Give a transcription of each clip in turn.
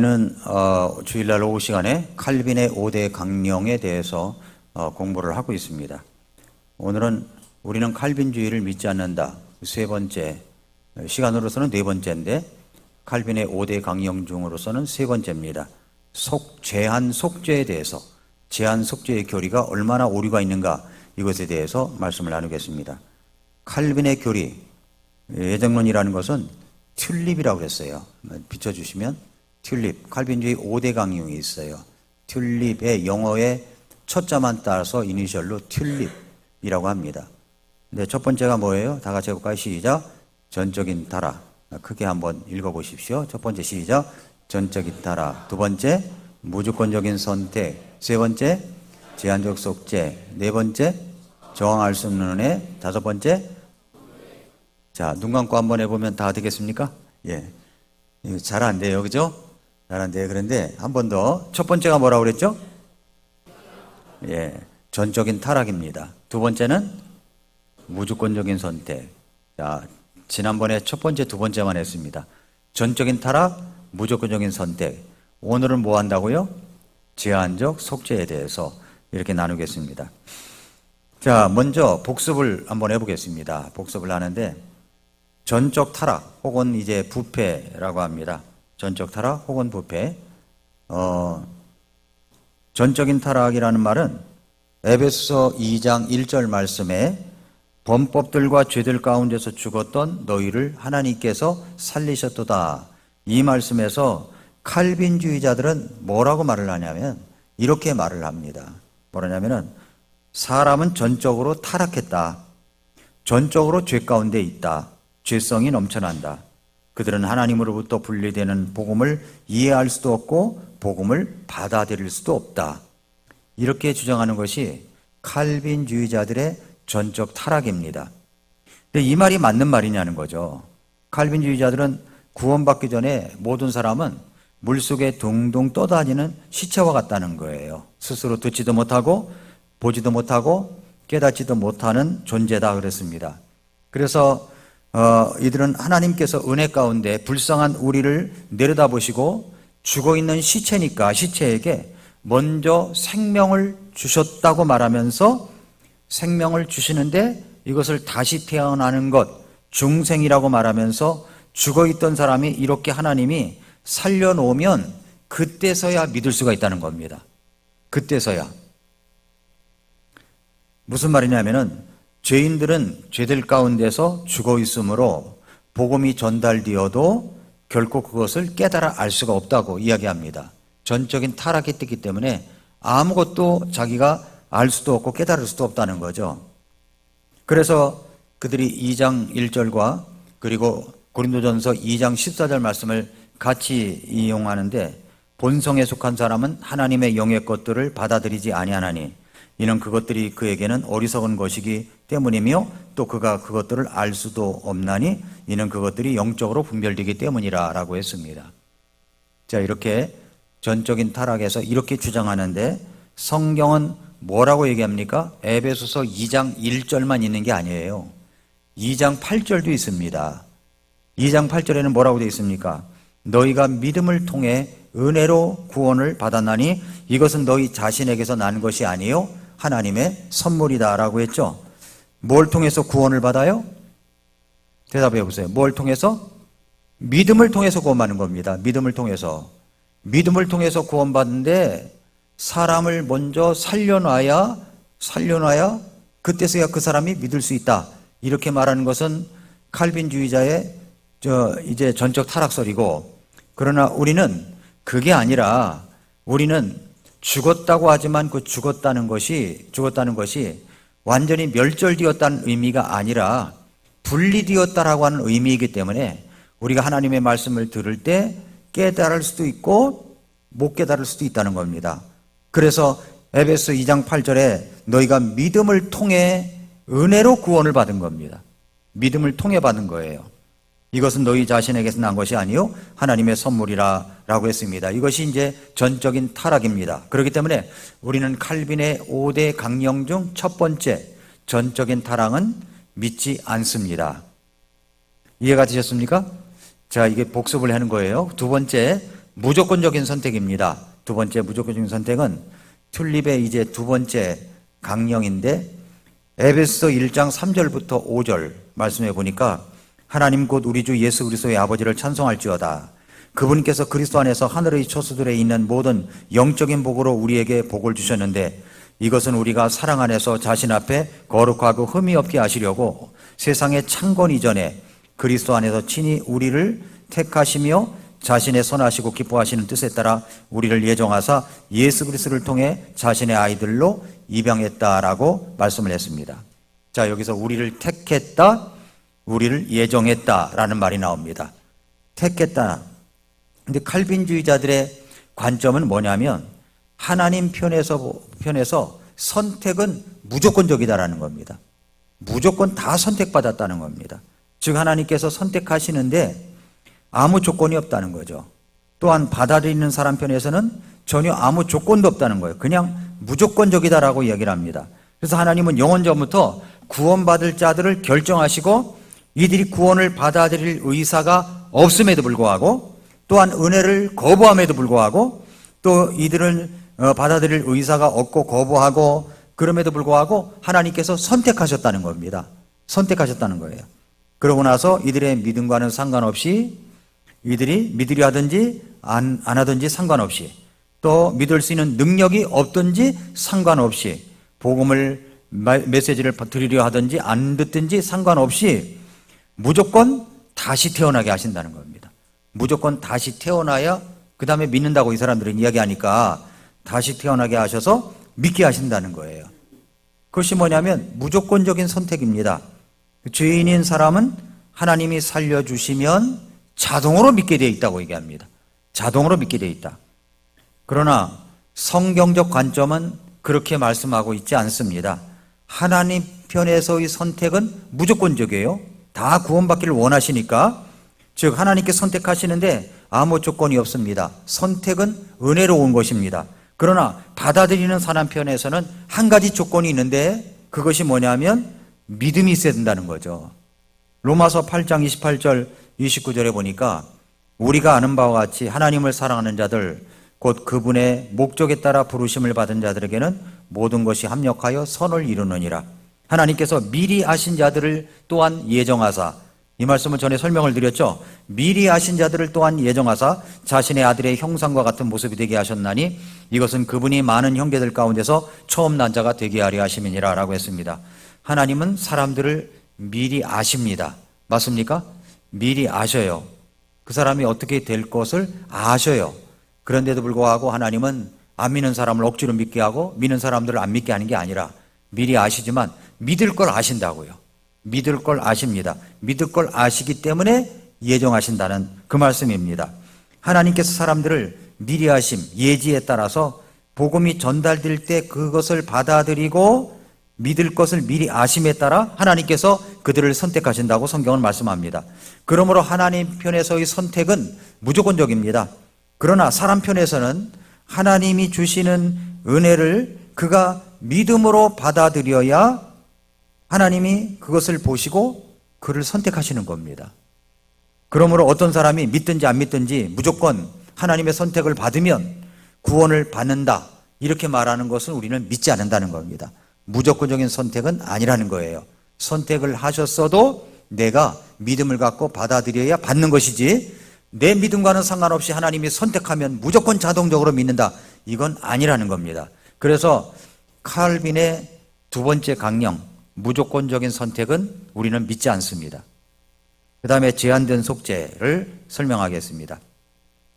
는 주일날 오후 시간에 칼빈의 5대 강령에 대해서 공부를 하고 있습니다. 오늘은 우리는 칼빈주의를 믿지 않는다. 세 번째, 시간으로서는 네 번째인데 칼빈의 5대 강령 중으로서는 세 번째입니다. 제한 속죄에 대해서, 제한 속죄의 교리가 얼마나 오류가 있는가, 이것에 대해서 말씀을 나누겠습니다. 칼빈의 교리, 예정론이라는 것은 튤립이라고 그랬어요. 비춰주시면 튤립, 칼빈주의 5대 강령이 있어요. 튤립의 영어의 첫자만 따라서 이니셜로 튤립이라고 합니다. 근데 첫 번째가 뭐예요? 다 같이 해볼까요? 시작. 전적인 타락. 크게 한번 읽어보십시오. 첫 번째 시작. 전적인 타락. 두 번째, 무조건적인 선택. 세 번째, 제한적 속죄. 네 번째, 저항할 수 없는 은혜. 다섯 번째, 자, 눈 감고 한번 해보면 다 되겠습니까? 예. 잘 안 돼요. 그죠? 잘 안 돼요. 그런데 한 번 더. 첫 번째가 뭐라고 그랬죠? 예. 전적인 타락입니다. 두 번째는 무조건적인 선택. 자, 지난번에 첫 번째, 두 번째만 했습니다. 전적인 타락, 무조건적인 선택. 오늘은 뭐 한다고요? 제한적 속죄에 대해서 이렇게 나누겠습니다. 자, 먼저 복습을 한번 해보겠습니다. 복습을 하는데, 전적 타락 혹은 이제 부패라고 합니다. 전적 타락 혹은 부패. 전적인 타락이라는 말은 에베소서 2장 1절 말씀에 범법들과 죄들 가운데서 죽었던 너희를 하나님께서 살리셨도다. 이 말씀에서 칼빈주의자들은 뭐라고 말을 하냐면 이렇게 말을 합니다. 뭐라냐면은 사람은 전적으로 타락했다. 전적으로 죄 가운데 있다. 죄성이 넘쳐난다. 그들은 하나님으로부터 분리되는 복음을 이해할 수도 없고 복음을 받아들일 수도 없다. 이렇게 주장하는 것이 칼빈주의자들의 전적 타락입니다. 근데 이 말이 맞는 말이냐는 거죠. 칼빈주의자들은 구원받기 전에 모든 사람은 물속에 둥둥 떠다니는 시체와 같다는 거예요. 스스로 듣지도 못하고 보지도 못하고 깨닫지도 못하는 존재다 그랬습니다. 그래서 이들은 하나님께서 은혜 가운데 불쌍한 우리를 내려다보시고 죽어있는 시체니까 시체에게 먼저 생명을 주셨다고 말하면서 생명을 주시는데 이것을 다시 태어나는 것, 중생이라고 말하면서 죽어있던 사람이 이렇게 하나님이 살려놓으면 그때서야 믿을 수가 있다는 겁니다. 그때서야. 무슨 말이냐면은 죄인들은 죄들 가운데서 죽어 있으므로 복음이 전달되어도 결코 그것을 깨달아 알 수가 없다고 이야기합니다. 전적인 타락이 있기 때문에 아무것도 자기가 알 수도 없고 깨달을 수도 없다는 거죠. 그래서 그들이 2장 1절과 그리고 고린도전서 2장 14절 말씀을 같이 이용하는데 본성에 속한 사람은 하나님의 영의 것들을 받아들이지 아니하나니 이는 그것들이 그에게는 어리석은 것이기 때문이며 또 그가 그것들을 알 수도 없나니 이는 그것들이 영적으로 분별되기 때문이라 라고 했습니다. 자, 이렇게 전적인 타락에서 이렇게 주장하는데 성경은 뭐라고 얘기합니까? 에베소서 2장 1절만 있는 게 아니에요. 2장 8절도 있습니다. 2장 8절에는 뭐라고 되어 있습니까? 너희가 믿음을 통해 은혜로 구원을 받았나니 이것은 너희 자신에게서 난 것이 아니요 하나님의 선물이다 라고 했죠. 뭘 통해서 구원을 받아요? 대답해 보세요. 뭘 통해서? 믿음을 통해서 구원받는 겁니다. 믿음을 통해서. 믿음을 통해서 구원받는데 사람을 먼저 살려놔야 그때서야 그 사람이 믿을 수 있다. 이렇게 말하는 것은 칼빈주의자의 이제 전적 타락설이고, 그러나 우리는 그게 아니라 우리는 죽었다고 하지만 그 죽었다는 것이 완전히 멸절되었다는 의미가 아니라 분리되었다라고 하는 의미이기 때문에 우리가 하나님의 말씀을 들을 때 깨달을 수도 있고 못 깨달을 수도 있다는 겁니다. 그래서 에베소 2장 8절에 너희가 믿음을 통해 은혜로 구원을 받은 겁니다. 믿음을 통해 받은 거예요. 이것은 너희 자신에게서 난 것이 아니요 하나님의 선물이라 라고 했습니다. 이것이 이제 전적인 타락입니다. 그렇기 때문에 우리는 칼빈의 5대 강령 중 첫 번째 전적인 타락은 믿지 않습니다. 이해가 되셨습니까? 자, 이게 복습을 하는 거예요. 두 번째, 무조건적인 선택입니다. 두 번째 무조건적인 선택은 튤립의 이제 두 번째 강령인데, 에베소서 1장 3절부터 5절 말씀해 보니까 하나님 곧 우리 주 예수 그리스도의 아버지를 찬송할지어다. 그분께서 그리스도 안에서 하늘의 초소들에 있는 모든 영적인 복으로 우리에게 복을 주셨는데, 이것은 우리가 사랑 안에서 자신 앞에 거룩하고 흠이 없게 하시려고 세상의 창건 이전에 그리스도 안에서 친히 우리를 택하시며 자신의 선하시고 기뻐하시는 뜻에 따라 우리를 예정하사 예수 그리스도를 통해 자신의 아이들로 입양했다라고 말씀을 했습니다. 자, 여기서 우리를 택했다, 우리를 예정했다라는 말이 나옵니다. 택했다. 근데 칼빈주의자들의 관점은 뭐냐면 하나님 편에서 선택은 무조건적이다라는 겁니다. 무조건 다 선택받았다는 겁니다. 즉 하나님께서 선택하시는데 아무 조건이 없다는 거죠. 또한 받아들이는 사람 편에서는 전혀 아무 조건도 없다는 거예요. 그냥 무조건적이다라고 이야기를 합니다. 그래서 하나님은 영원 전부터 구원받을 자들을 결정하시고 이들이 구원을 받아들일 의사가 없음에도 불구하고, 또한 은혜를 거부함에도 불구하고, 또 이들을 받아들일 의사가 없고 거부하고 그럼에도 불구하고 하나님께서 선택하셨다는 겁니다. 선택하셨다는 거예요. 그러고 나서 이들의 믿음과는 상관없이, 이들이 믿으려 하든지 안 하든지 상관없이, 또 믿을 수 있는 능력이 없든지 상관없이, 복음을 메시지를 드리려 하든지 안 듣든지 상관없이 무조건 다시 태어나게 하신다는 겁니다. 무조건 다시 태어나야 그 다음에 믿는다고 이 사람들은 이야기하니까 다시 태어나게 하셔서 믿게 하신다는 거예요. 그것이 뭐냐면 무조건적인 선택입니다. 죄인인 사람은 하나님이 살려주시면 자동으로 믿게 되어 있다고 얘기합니다. 자동으로 믿게 되어 있다. 그러나 성경적 관점은 그렇게 말씀하고 있지 않습니다. 하나님 편에서의 선택은 무조건적이에요. 다 구원받기를 원하시니까. 즉 하나님께 선택하시는데 아무 조건이 없습니다. 선택은 은혜로운 것입니다. 그러나 받아들이는 사람 편에서는 한 가지 조건이 있는데, 그것이 뭐냐면 믿음이 있어야 된다는 거죠. 로마서 8장 28절 29절에 보니까 우리가 아는 바와 같이 하나님을 사랑하는 자들 곧 그분의 목적에 따라 부르심을 받은 자들에게는 모든 것이 합력하여 선을 이루느니라. 하나님께서 미리 아신 자들을 또한 예정하사, 이 말씀을 전에 설명을 드렸죠. 미리 아신 자들을 또한 예정하사 자신의 아들의 형상과 같은 모습이 되게 하셨나니 이것은 그분이 많은 형제들 가운데서 처음 난 자가 되게 하려 하심이니라 라고 했습니다. 하나님은 사람들을 미리 아십니다. 맞습니까? 미리 아셔요. 그 사람이 어떻게 될 것을 아셔요. 그런데도 불구하고 하나님은 안 믿는 사람을 억지로 믿게 하고 믿는 사람들을 안 믿게 하는 게 아니라 미리 아시지만 믿을 걸 아신다고요. 믿을 걸 아십니다. 믿을 걸 아시기 때문에 예정하신다는 그 말씀입니다. 하나님께서 사람들을 미리 하심, 예지에 따라서 복음이 전달될 때 그것을 받아들이고 믿을 것을 미리 아심에 따라 하나님께서 그들을 선택하신다고 성경은 말씀합니다. 그러므로 하나님 편에서의 선택은 무조건적입니다. 그러나 사람 편에서는 하나님이 주시는 은혜를 그가 믿음으로 받아들여야 하나님이 그것을 보시고 그를 선택하시는 겁니다. 그러므로 어떤 사람이 믿든지 안 믿든지 무조건 하나님의 선택을 받으면 구원을 받는다, 이렇게 말하는 것은 우리는 믿지 않는다는 겁니다. 무조건적인 선택은 아니라는 거예요. 선택을 하셨어도 내가 믿음을 갖고 받아들여야 받는 것이지, 내 믿음과는 상관없이 하나님이 선택하면 무조건 자동적으로 믿는다, 이건 아니라는 겁니다. 그래서 칼빈의 두 번째 강령, 무조건적인 선택은 우리는 믿지 않습니다. 그 다음에 제한된 속죄를 설명하겠습니다.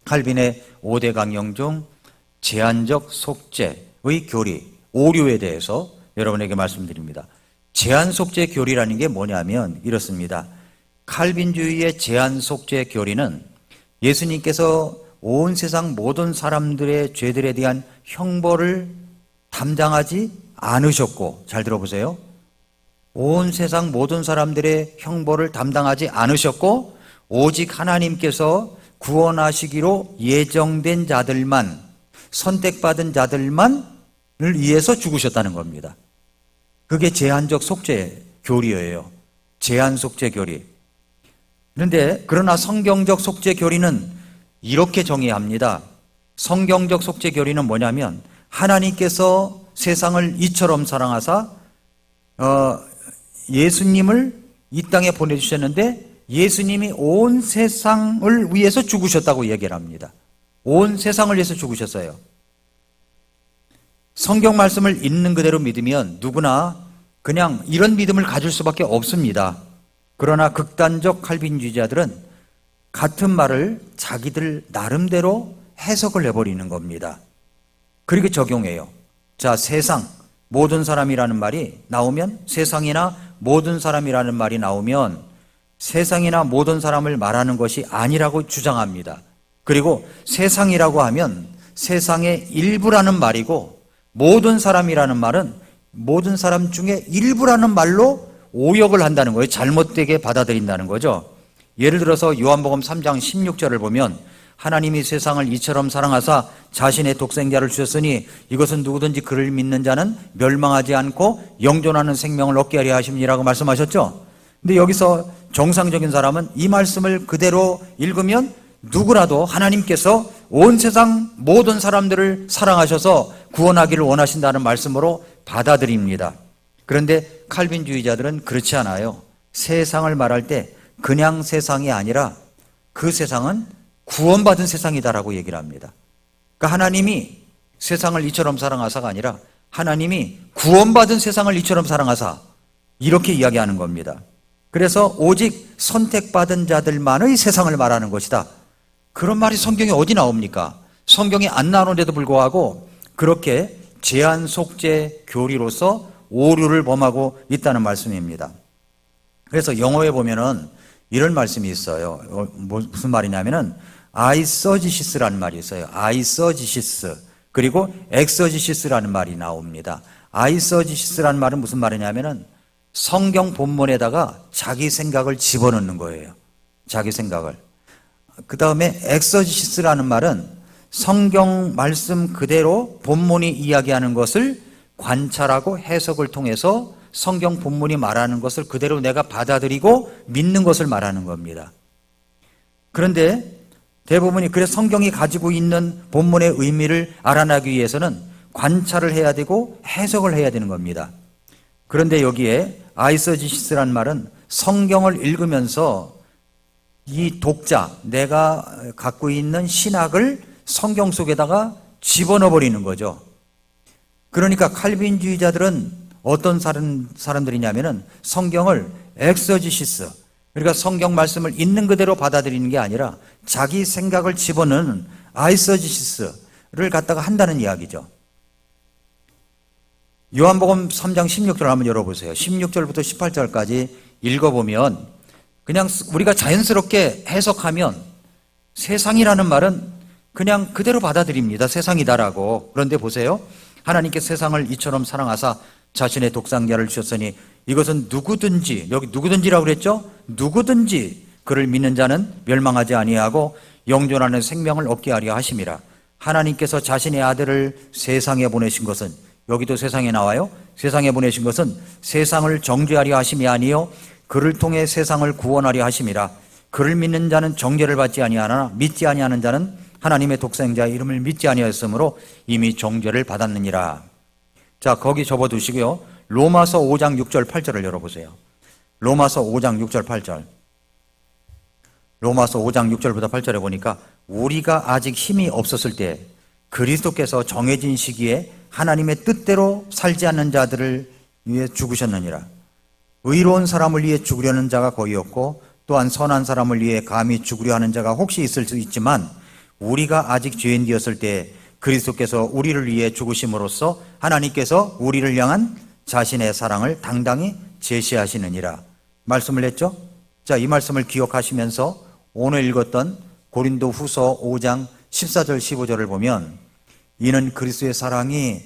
칼빈의 5대 강령 중 제한적 속죄의 교리, 오류에 대해서 여러분에게 말씀드립니다. 제한 속죄 교리라는 게 뭐냐면 이렇습니다. 칼빈주의의 제한 속죄 교리는 예수님께서 온 세상 모든 사람들의 죄들에 대한 형벌을 담당하지 않으셨고, 잘 들어보세요. 온 세상 모든 사람들의 형벌을 담당하지 않으셨고, 오직 하나님께서 구원하시기로 예정된 자들만, 선택받은 자들만을 위해서 죽으셨다는 겁니다. 그게 제한적 속죄 교리예요. 제한 속죄 교리. 그런데 그러나 성경적 속죄 교리는 이렇게 정의합니다. 성경적 속죄 교리는 뭐냐면 하나님께서 세상을 이처럼 사랑하사 예수님을 이 땅에 보내주셨는데 예수님이 온 세상을 위해서 죽으셨다고 얘기를 합니다. 온 세상을 위해서 죽으셨어요. 성경 말씀을 있는 그대로 믿으면 누구나 그냥 이런 믿음을 가질 수밖에 없습니다. 그러나 극단적 칼빈주의자들은 같은 말을 자기들 나름대로 해석을 해버리는 겁니다. 그리고 적용해요. 자, 세상, 모든 사람이라는 말이 나오면, 세상이나 모든 사람이라는 말이 나오면 세상이나 모든 사람을 말하는 것이 아니라고 주장합니다. 그리고 세상이라고 하면 세상의 일부라는 말이고 모든 사람이라는 말은 모든 사람 중에 일부라는 말로 오역을 한다는 거예요. 잘못되게 받아들인다는 거죠. 예를 들어서 요한복음 3장 16절을 보면 하나님이 세상을 이처럼 사랑하사 자신의 독생자를 주셨으니 이것은 누구든지 그를 믿는 자는 멸망하지 않고 영존하는 생명을 얻게 하려 하심이라고 말씀하셨죠. 근데 여기서 정상적인 사람은 이 말씀을 그대로 읽으면 누구라도 하나님께서 온 세상 모든 사람들을 사랑하셔서 구원하기를 원하신다는 말씀으로 받아들입니다. 그런데 칼빈주의자들은 그렇지 않아요. 세상을 말할 때 그냥 세상이 아니라 그 세상은 구원받은 세상이다라고 얘기를 합니다. 그러니까 하나님이 세상을 이처럼 사랑하사가 아니라 하나님이 구원받은 세상을 이처럼 사랑하사, 이렇게 이야기하는 겁니다. 그래서 오직 선택받은 자들만의 세상을 말하는 것이다. 그런 말이 성경에 어디 나옵니까? 성경에 안 나오는데도 불구하고 그렇게 제한 속죄 교리로서 오류를 범하고 있다는 말씀입니다. 그래서 영어에 보면은 이런 말씀이 있어요. 무슨 말이냐면은 아이서지시스라는 말이 있어요. 아이서지시스. 그리고 엑서지시스라는 말이 나옵니다. 아이서지시스라는 말은 무슨 말이냐면은 성경 본문에다가 자기 생각을 집어넣는 거예요. 자기 생각을. 그 다음에 엑서지시스라는 말은 성경 말씀 그대로 본문이 이야기하는 것을 관찰하고 해석을 통해서 성경 본문이 말하는 것을 그대로 내가 받아들이고 믿는 것을 말하는 겁니다. 그런데 대부분이 그래서 성경이 가지고 있는 본문의 의미를 알아내기 위해서는 관찰을 해야 되고 해석을 해야 되는 겁니다. 그런데 여기에 아이서지시스라는 말은 성경을 읽으면서 이 독자, 내가 갖고 있는 신학을 성경 속에다가 집어넣어 버리는 거죠. 그러니까 칼빈주의자들은 어떤 사람들이냐면은 성경을 엑서지시스, 그러니까 성경 말씀을 있는 그대로 받아들이는 게 아니라 자기 생각을 집어넣는 아이서지시스를 갖다가 한다는 이야기죠. 요한복음 3장 16절 한번 열어보세요. 16절부터 18절까지 읽어보면 그냥 우리가 자연스럽게 해석하면 세상이라는 말은 그냥 그대로 받아들입니다. 세상이다라고. 그런데 보세요. 하나님께 세상을 이처럼 사랑하사 자신의 독생자를 주셨으니 이것은 누구든지, 여기 누구든지라고 그랬죠? 누구든지 그를 믿는 자는 멸망하지 아니하고 영존하는 생명을 얻게 하려 하심이라. 하나님께서 자신의 아들을 세상에 보내신 것은, 여기도 세상에 나와요. 세상에 보내신 것은 세상을 정죄하려 하심이 아니요 그를 통해 세상을 구원하려 하심이라. 그를 믿는 자는 정죄를 받지 아니하나 믿지 아니하는 자는 하나님의 독생자의 이름을 믿지 아니하였으므로 이미 정죄를 받았느니라. 자, 거기 접어두시고요. 로마서 5장 6절 8절을 열어보세요. 로마서 5장 6절 8절. 로마서 5장 6절부터 8절에 보니까 우리가 아직 힘이 없었을 때 그리스도께서 정해진 시기에 하나님의 뜻대로 살지 않는 자들을 위해 죽으셨느니라. 의로운 사람을 위해 죽으려는 자가 거의 없고 또한 선한 사람을 위해 감히 죽으려 하는 자가 혹시 있을 수 있지만 우리가 아직 죄인 되었을 때 그리스도께서 우리를 위해 죽으심으로써 하나님께서 우리를 향한 자신의 사랑을 당당히 제시하시느니라 말씀을 했죠. 자, 이 말씀을 기억하시면서 오늘 읽었던 고린도 후서 5장 14절 15절을 보면 이는 그리스도의 사랑이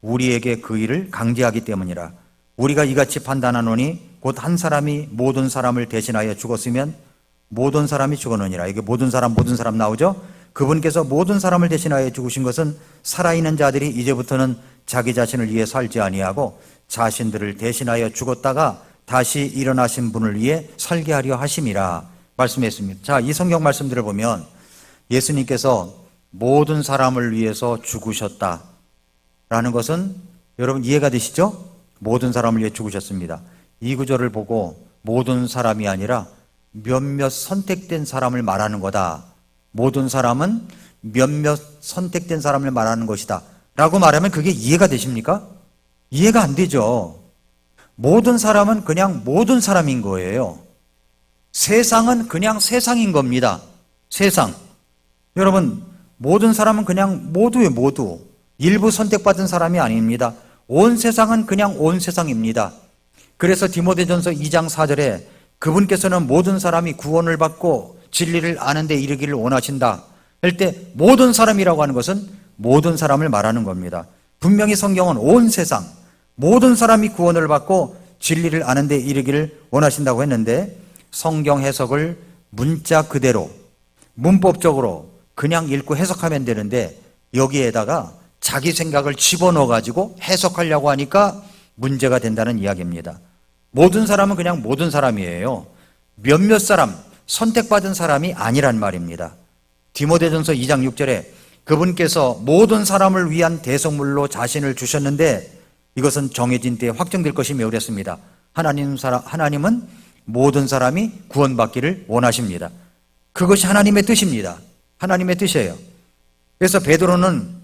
우리에게 그 일을 강제하기 때문이라. 우리가 이같이 판단하노니 곧 한 사람이 모든 사람을 대신하여 죽었으면 모든 사람이 죽었느니라. 이게 모든 사람 나오죠? 그분께서 모든 사람을 대신하여 죽으신 것은 살아있는 자들이 이제부터는 자기 자신을 위해 살지 아니하고 자신들을 대신하여 죽었다가 다시 일어나신 분을 위해 살게 하려 하심이라 말씀했습니다. 자, 이 성경 말씀들을 보면 예수님께서 모든 사람을 위해서 죽으셨다라는 것은 여러분 이해가 되시죠? 모든 사람을 위해 죽으셨습니다. 이 구절을 보고 모든 사람이 아니라 몇몇 선택된 사람을 말하는 거다. 모든 사람은 몇몇 선택된 사람을 말하는 것이다 라고 말하면 그게 이해가 되십니까? 이해가 안 되죠. 모든 사람은 그냥 모든 사람인 거예요. 세상은 그냥 세상인 겁니다. 세상. 여러분, 모든 사람은 그냥 모두예요, 모두. 일부 선택받은 사람이 아닙니다. 온 세상은 그냥 온 세상입니다. 그래서 디모데전서 2장 4절에 그분께서는 모든 사람이 구원을 받고 진리를 아는 데 이르기를 원하신다 할 때 모든 사람이라고 하는 것은 모든 사람을 말하는 겁니다. 분명히 성경은 온 세상 모든 사람이 구원을 받고 진리를 아는 데 이르기를 원하신다고 했는데 성경 해석을 문자 그대로 문법적으로 그냥 읽고 해석하면 되는데 여기에다가 자기 생각을 집어넣어 가지고 해석하려고 하니까 문제가 된다는 이야기입니다. 모든 사람은 그냥 모든 사람이에요. 몇몇 사람, 선택받은 사람이 아니란 말입니다. 디모데전서 2장 6절에 그분께서 모든 사람을 위한 대성물로 자신을 주셨는데 이것은 정해진 때에 확정될 것이며 그랬습니다. 하나님은 모든 사람이 구원받기를 원하십니다. 그것이 하나님의 뜻입니다. 하나님의 뜻이에요. 그래서 베드로는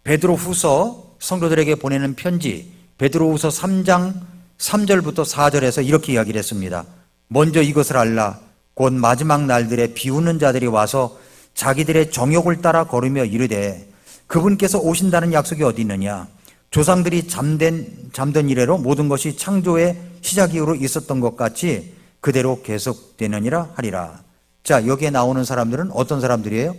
베드로후서 성도들에게 보내는 편지 베드로후서 3장 3절부터 4절에서 이렇게 이야기를 했습니다. 먼저 이것을 알라. 곧 마지막 날들에 비웃는 자들이 와서 자기들의 정욕을 따라 걸으며 이르되 그분께서 오신다는 약속이 어디 있느냐. 조상들이 잠든 이래로 모든 것이 창조의 시작 이후로 있었던 것 같이 그대로 계속되느니라 하리라. 자, 여기에 나오는 사람들은 어떤 사람들이에요?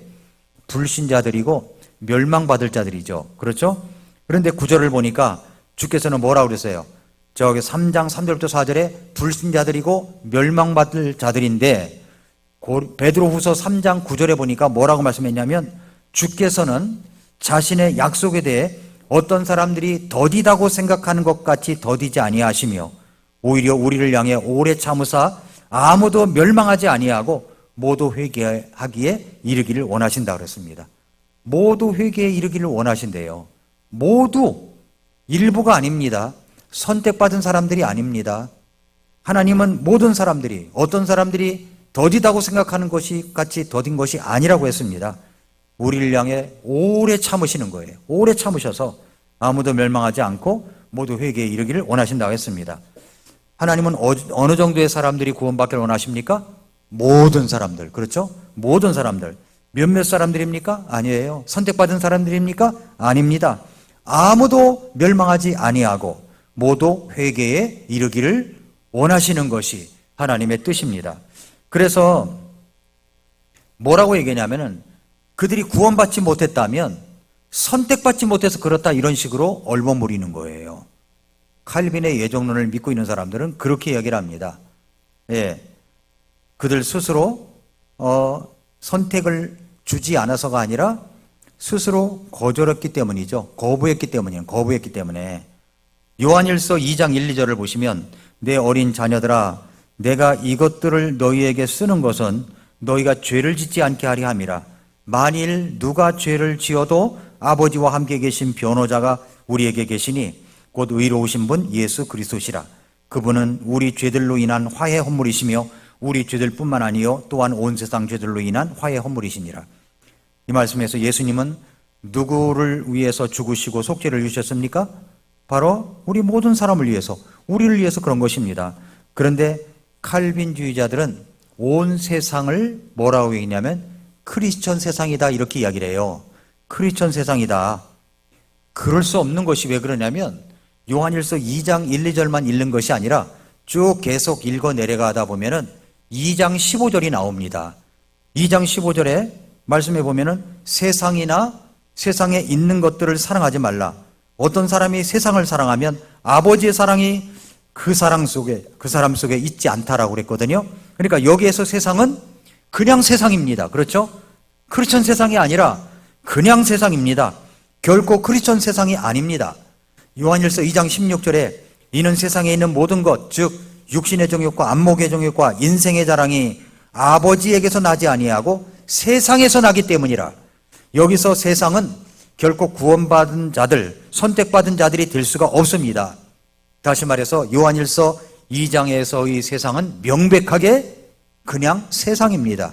불신자들이고 멸망받을 자들이죠. 그렇죠? 그런데 9절을 보니까 주께서는 뭐라고 그랬어요? 저기 3장 3절부터 4절에 불신자들이고 멸망받을 자들인데 베드로후서 3장 9절에 보니까 뭐라고 말씀했냐면 주께서는 자신의 약속에 대해 어떤 사람들이 더디다고 생각하는 것 같이 더디지 아니하시며 오히려 우리를 향해 오래 참으사 아무도 멸망하지 아니하고 모두 회개하기에 이르기를 원하신다 그랬습니다. 모두 회개에 이르기를 원하신대요. 모두 일부가 아닙니다. 선택받은 사람들이 아닙니다. 하나님은 모든 사람들이 어떤 사람들이 더디다고 생각하는 것이 같이 더딘 것이 아니라고 했습니다. 우리를 향해 오래 참으시는 거예요. 오래 참으셔서 아무도 멸망하지 않고 모두 회개에 이르기를 원하신다고 했습니다. 하나님은 어느 정도의 사람들이 구원받기를 원하십니까? 모든 사람들. 그렇죠? 모든 사람들. 몇몇 사람들입니까? 아니에요. 선택받은 사람들입니까? 아닙니다. 아무도 멸망하지 아니하고 모두 회개에 이르기를 원하시는 것이 하나님의 뜻입니다. 그래서 뭐라고 얘기하냐면은 그들이 구원받지 못했다면 선택받지 못해서 그렇다 이런 식으로 얼버무리는 거예요. 칼빈의 예정론을 믿고 있는 사람들은 그렇게 이야기를 합니다. 예, 그들 스스로 선택을 주지 않아서가 아니라 스스로 거절했기 때문이죠. 거부했기 때문에. 요한일서 2장 1, 2절을 보시면 내 어린 자녀들아 내가 이것들을 너희에게 쓰는 것은 너희가 죄를 짓지 않게 하려 함이라. 만일 누가 죄를 지어도 아버지와 함께 계신 변호자가 우리에게 계시니 곧 의로우신 분 예수 그리스도시라. 그분은 우리 죄들로 인한 화해 헌물이시며 우리 죄들뿐만 아니요 또한 온 세상 죄들로 인한 화해 헌물이시니라. 이 말씀에서 예수님은 누구를 위해서 죽으시고 속죄를 주셨습니까? 바로 우리 모든 사람을 위해서, 우리를 위해서 그런 것입니다. 그런데 칼빈주의자들은 온 세상을 뭐라고 얘기냐면 크리스천 세상이다 이렇게 이야기를 해요. 크리스천 세상이다. 그럴 수 없는 것이 왜 그러냐면 요한일서 2장 1, 2절만 읽는 것이 아니라 쭉 계속 읽어 내려가다 보면은 2장 15절이 나옵니다. 2장 15절에 말씀해 보면은 세상이나 세상에 있는 것들을 사랑하지 말라. 어떤 사람이 세상을 사랑하면 아버지의 사랑이 그 사람 속에 있지 않다라고 그랬거든요. 그러니까 여기에서 세상은 그냥 세상입니다. 그렇죠? 크리스천 세상이 아니라 그냥 세상입니다. 결코 크리스천 세상이 아닙니다. 요한일서 2장 16절에 이는 세상에 있는 모든 것, 즉 육신의 정욕과 안목의 정욕과 인생의 자랑이 아버지에게서 나지 아니하고 세상에서 나기 때문이라. 여기서 세상은 결코 구원받은 자들, 선택받은 자들이 될 수가 없습니다. 다시 말해서 요한일서 2장에서의 세상은 명백하게 그냥 세상입니다.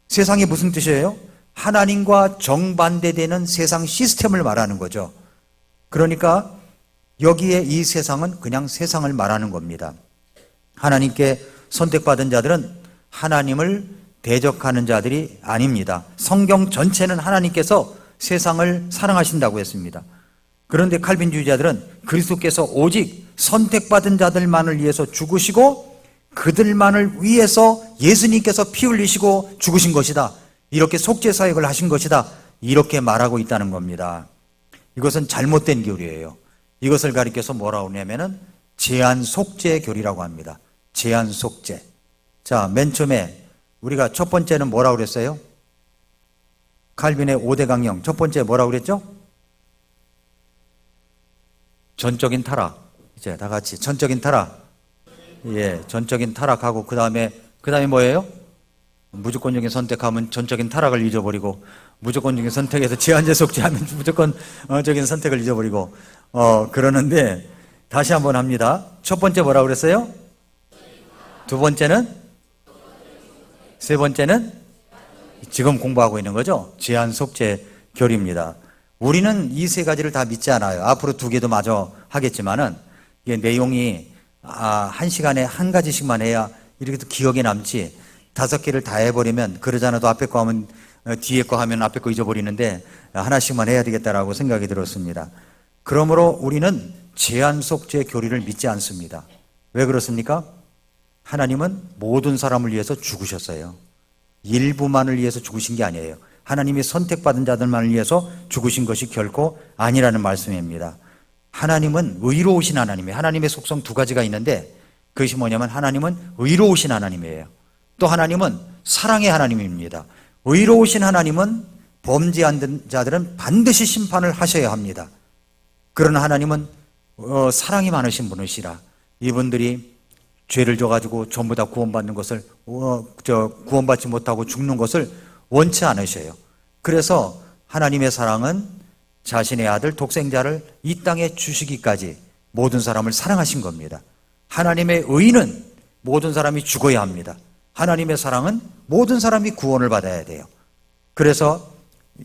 세상이 무슨 뜻이에요? 하나님과 정반대되는 세상 시스템을 말하는 거죠. 그러니까 여기에 이 세상은 그냥 세상을 말하는 겁니다. 하나님께 선택받은 자들은 하나님을 대적하는 자들이 아닙니다. 성경 전체는 하나님께서 세상을 사랑하신다고 했습니다. 그런데 칼빈주의자들은 그리스도께서 오직 선택받은 자들만을 위해서 죽으시고 그들만을 위해서 예수님께서 피 흘리시고 죽으신 것이다, 이렇게 속죄사역을 하신 것이다, 이렇게 말하고 있다는 겁니다. 이것은 잘못된 교리예요. 이것을 가리켜서 뭐라고 하냐면은 제한속죄교리라고 합니다. 제한속죄. 자, 맨 처음에 우리가 첫 번째는 뭐라고 그랬어요? 칼빈의 5대 강령 첫 번째 뭐라고 그랬죠? 전적인 타락. 이제 다 같이 전적인 타락. 예, 전적인 타락하고 그 다음에 뭐예요? 무조건적인 선택하면 전적인 타락을 잊어버리고, 무조건적인 선택에서 제한적 속죄하면 무조건적인 선택을 잊어버리고, 그러는데 다시 한번 합니다. 첫 번째 뭐라고 그랬어요? 두 번째는? 세 번째는? 지금 공부하고 있는 거죠? 제한 속죄 교리입니다. 우리는 이 세 가지를 다 믿지 않아요. 앞으로 두 개도 마저 하겠지만은 이게 내용이 한 시간에 한 가지씩만 해야 이렇게 또 기억에 남지, 5개를 다 해버리면 그러지 않아도 앞에 거 하면 뒤에 거 하면 앞에 거 잊어버리는데 하나씩만 해야 되겠다라고 생각이 들었습니다. 그러므로 우리는 제한 속죄 교리를 믿지 않습니다. 왜 그렇습니까? 하나님은 모든 사람을 위해서 죽으셨어요. 일부만을 위해서 죽으신 게 아니에요. 하나님이 선택받은 자들만을 위해서 죽으신 것이 결코 아니라는 말씀입니다. 하나님은 의로우신 하나님이에요. 하나님의 속성 두 가지가 있는데 그것이 뭐냐면 하나님은 의로우신 하나님이에요. 또 하나님은 사랑의 하나님입니다. 의로우신 하나님은 범죄한 자들은 반드시 심판을 하셔야 합니다. 그러나 하나님은 사랑이 많으신 분이시라 이분들이 죄를 져가지고 전부 다 구원받는 것을 구원받지 못하고 죽는 것을 원치 않으셔요. 그래서 하나님의 사랑은 자신의 아들 독생자를 이 땅에 주시기까지 모든 사람을 사랑하신 겁니다. 하나님의 의는 모든 사람이 죽어야 합니다. 하나님의 사랑은 모든 사람이 구원을 받아야 돼요. 그래서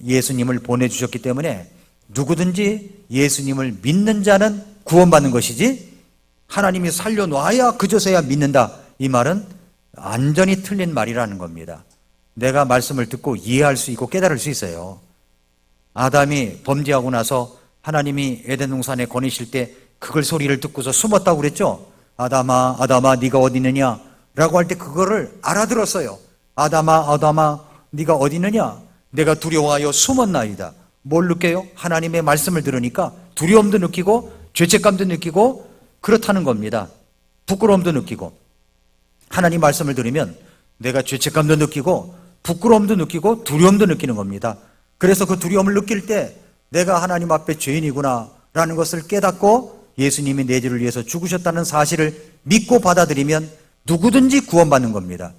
예수님을 보내주셨기 때문에 누구든지 예수님을 믿는 자는 구원받는 것이지, 하나님이 살려놔야 그저서야 믿는다, 이 말은 완전히 틀린 말이라는 겁니다. 내가 말씀을 듣고 이해할 수 있고 깨달을 수 있어요. 아담이 범죄하고 나서 하나님이 에덴 동산에 거니실 때 그걸 소리를 듣고서 숨었다고 그랬죠. 아담아 네가 어디 있느냐 라고 할 때 그거를 알아들었어요. 아담아 네가 어디 있느냐, 내가 두려워하여 숨었나이다. 뭘 느껴요? 하나님의 말씀을 들으니까 두려움도 느끼고 죄책감도 느끼고 그렇다는 겁니다. 부끄러움도 느끼고. 하나님 말씀을 들으면 내가 죄책감도 느끼고 부끄러움도 느끼고 두려움도 느끼는 겁니다. 그래서 그 두려움을 느낄 때 내가 하나님 앞에 죄인이구나 라는 것을 깨닫고 예수님이 내 죄를 위해서 죽으셨다는 사실을 믿고 받아들이면 누구든지 구원받는 겁니다.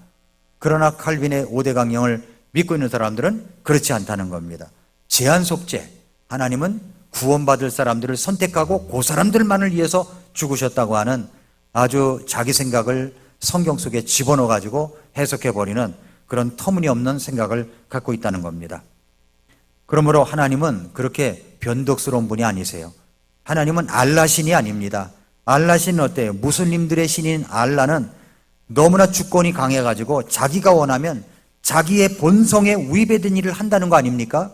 그러나 칼빈의 5대 강령을 믿고 있는 사람들은 그렇지 않다는 겁니다. 제한 속죄, 하나님은 구원받을 사람들을 선택하고 그 사람들만을 위해서 죽으셨다고 하는 아주 자기 생각을 성경 속에 집어넣어 가지고 해석해버리는 그런 터무니없는 생각을 갖고 있다는 겁니다. 그러므로 하나님은 그렇게 변덕스러운 분이 아니세요. 하나님은 알라 신이 아닙니다. 알라 신은 어때요? 무슬림들의 신인 알라는 너무나 주권이 강해가지고 자기가 원하면 자기의 본성에 위배된 일을 한다는 거 아닙니까?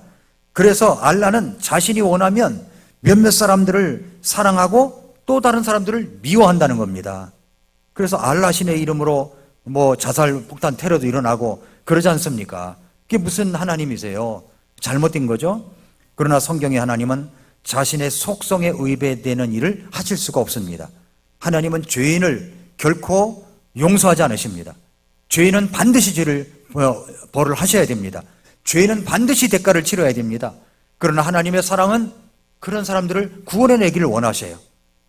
그래서 알라는 자신이 원하면 몇몇 사람들을 사랑하고 또 다른 사람들을 미워한다는 겁니다. 그래서 알라 신의 이름으로 자살, 폭탄, 테러도 일어나고 그러지 않습니까? 그게 무슨 하나님이세요? 잘못된 거죠? 그러나 성경의 하나님은 자신의 속성에 의배되는 일을 하실 수가 없습니다. 하나님은 죄인을 결코 용서하지 않으십니다. 죄인은 반드시 벌을 하셔야 됩니다. 죄인은 반드시 대가를 치러야 됩니다. 그러나 하나님의 사랑은 그런 사람들을 구원해내기를 원하셔요.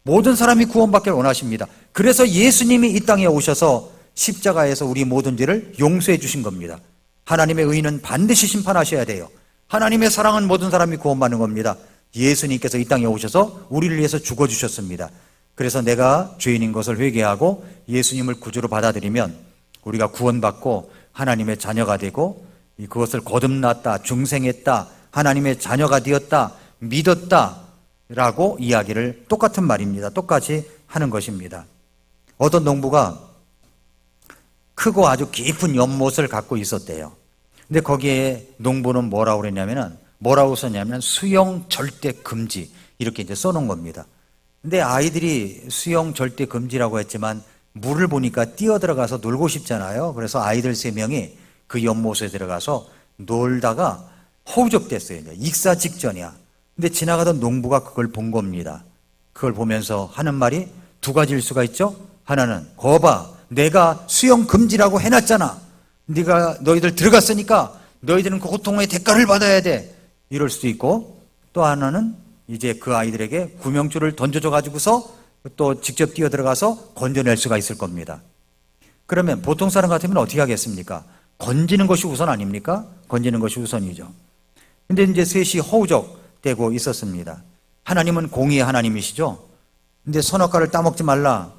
모든 사람이 구원받기를 원하십니다. 그래서 예수님이 이 땅에 오셔서 십자가에서 우리 모든 죄를 용서해 주신 겁니다. 하나님의 의는 반드시 심판하셔야 돼요. 하나님의 사랑은 모든 사람이 구원받는 겁니다. 예수님께서 이 땅에 오셔서 우리를 위해서 죽어주셨습니다. 그래서 내가 죄인인 것을 회개하고 예수님을 구주로 받아들이면 우리가 구원받고 하나님의 자녀가 되고 그것을 거듭났다, 중생했다, 하나님의 자녀가 되었다, 믿었다 라고 이야기를 똑같은 말입니다. 똑같이 하는 것입니다. 어떤 농부가 크고 아주 깊은 연못을 갖고 있었대요. 근데 거기에 농부는 뭐라고 썼냐면 수영 절대 금지 이렇게 이제 써놓은 겁니다. 근데 아이들이 수영 절대 금지라고 했지만 물을 보니까 뛰어들어가서 놀고 싶잖아요. 그래서 아이들 3명이 그 연못에 들어가서 놀다가 허우적됐어요. 익사 직전이야. 근데 지나가던 농부가 그걸 본 겁니다. 그걸 보면서 하는 말이 2가지일 수가 있죠. 하나는 거봐, 내가 수영 금지라고 해놨잖아. 너희들 들어갔으니까 너희들은 그 고통의 대가를 받아야 돼. 이럴 수도 있고, 또 하나는 이제 그 아이들에게 구명줄을 던져줘 가지고서 또 직접 뛰어들어가서 건져낼 수가 있을 겁니다. 그러면 보통 사람 같으면 어떻게 하겠습니까? 건지는 것이 우선 아닙니까? 건지는 것이 우선이죠. 근데 이제 셋이 허우적대고 있었습니다. 하나님은 공의의 하나님이시죠. 근데 선악과를 따먹지 말라.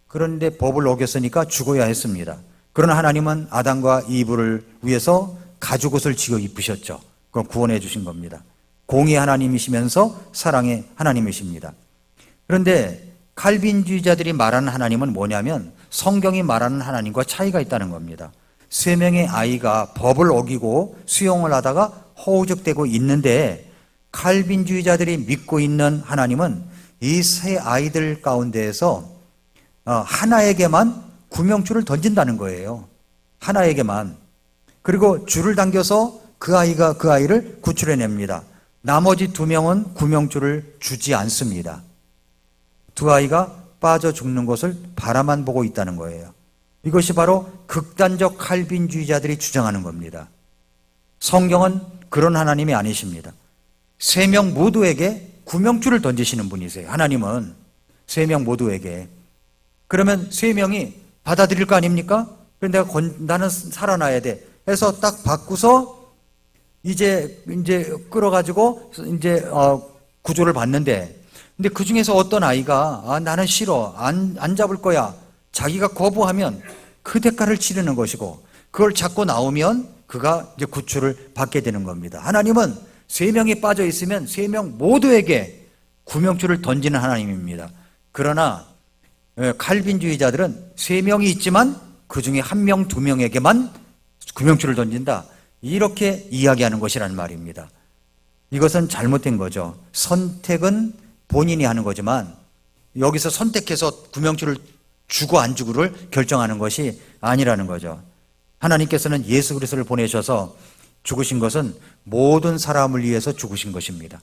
그런데 법을 어겼으니까 죽어야 했습니다. 그러나 하나님은 아담과 이브를 위해서 가죽옷을 지어 입으셨죠. 그걸 구원해 주신 겁니다. 공의의 하나님이시면서 사랑의 하나님이십니다. 그런데 칼빈주의자들이 말하는 하나님은 뭐냐면 성경이 말하는 하나님과 차이가 있다는 겁니다. 3명의 아이가 법을 어기고 수용을 하다가 허우적대고 있는데 칼빈주의자들이 믿고 있는 하나님은 이 3 아이들 가운데에서 하나에게만 구명줄을 던진다는 거예요. 하나에게만. 그리고 줄을 당겨서 그 아이를 구출해냅니다. 나머지 2명은 구명줄을 주지 않습니다. 2 아이가 빠져 죽는 것을 바라만 보고 있다는 거예요. 이것이 바로 극단적 칼빈주의자들이 주장하는 겁니다. 성경은 그런 하나님이 아니십니다. 3명 모두에게 구명줄을 던지시는 분이세요. 하나님은 3명 모두에게. 그러면 3명이 받아들일 거 아닙니까? 그런데 나는 살아나야 돼 해서 딱 바꾸서 이제 끌어가지고 구조를 받는데, 근데 그 중에서 어떤 아이가 나는 싫어, 안 잡을 거야, 자기가 거부하면 그 대가를 치르는 것이고, 그걸 잡고 나오면 그가 이제 구출을 받게 되는 겁니다. 하나님은 3명이 빠져 있으면 3명 모두에게 구명줄을 던지는 하나님입니다. 그러나 칼빈주의자들은 3명이 있지만 그 중에 1명, 2명에게만 구명줄을 던진다, 이렇게 이야기하는 것이란 말입니다. 이것은 잘못된 거죠. 선택은 본인이 하는 거지만 여기서 선택해서 구명줄을 주고 안 주고를 결정하는 것이 아니라는 거죠. 하나님께서는 예수 그리스도를 보내셔서 죽으신 것은 모든 사람을 위해서 죽으신 것입니다.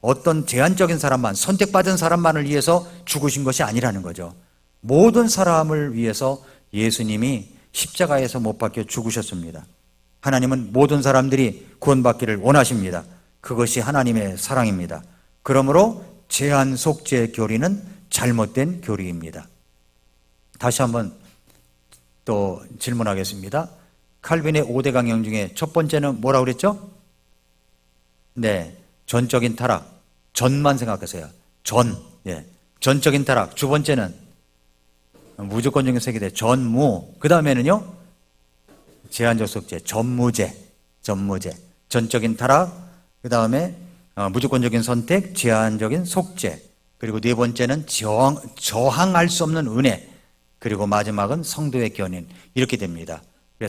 어떤 제한적인 사람만, 선택받은 사람만을 위해서 죽으신 것이 아니라는 거죠. 모든 사람을 위해서 예수님이 십자가에서 못 박혀 죽으셨습니다. 하나님은 모든 사람들이 구원받기를 원하십니다. 그것이 하나님의 사랑입니다. 그러므로 제한 속죄 교리는 잘못된 교리입니다. 다시 한번 또 질문하겠습니다. 칼빈의 5대 강령 중에 첫 번째는 뭐라고 그랬죠? 네, 전적인 타락. 전만 생각하세요. 전적인 타락. 두 번째는 무조건적인 세계대, 전무. 그 다음에는요, 제한적 속죄, 전무죄. 전적인 타락, 그 다음에 무조건적인 선택, 제한적인 속죄. 그리고 4번째는 저항할 수 없는 은혜. 그리고 마지막은 성도의 견인. 이렇게 됩니다.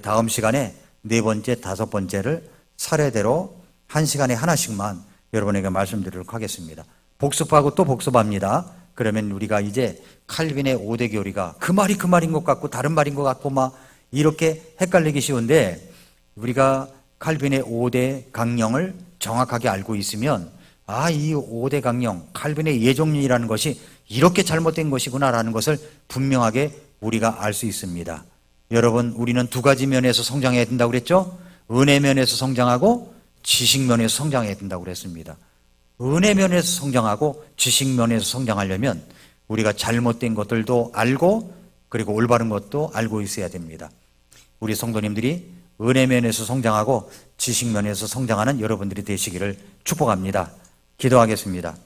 다음 시간에 4번째, 5번째를 차례대로 1시간에 하나씩만 여러분에게 말씀드리도록 하겠습니다. 복습하고 또 복습합니다. 그러면 우리가 이제 칼빈의 5대 교리가 그 말이 그 말인 것 같고 다른 말인 것 같고 막 이렇게 헷갈리기 쉬운데, 우리가 칼빈의 5대 강령을 정확하게 알고 있으면 이 5대 강령, 칼빈의 예정론이라는 것이 이렇게 잘못된 것이구나라는 것을 분명하게 우리가 알 수 있습니다. 여러분, 우리는 2가지 면에서 성장해야 된다고 그랬죠? 은혜 면에서 성장하고 지식 면에서 성장해야 된다고 그랬습니다. 은혜 면에서 성장하고 지식 면에서 성장하려면 우리가 잘못된 것들도 알고 그리고 올바른 것도 알고 있어야 됩니다. 우리 성도님들이 은혜면에서 성장하고 지식면에서 성장하는 여러분들이 되시기를 축복합니다. 기도하겠습니다.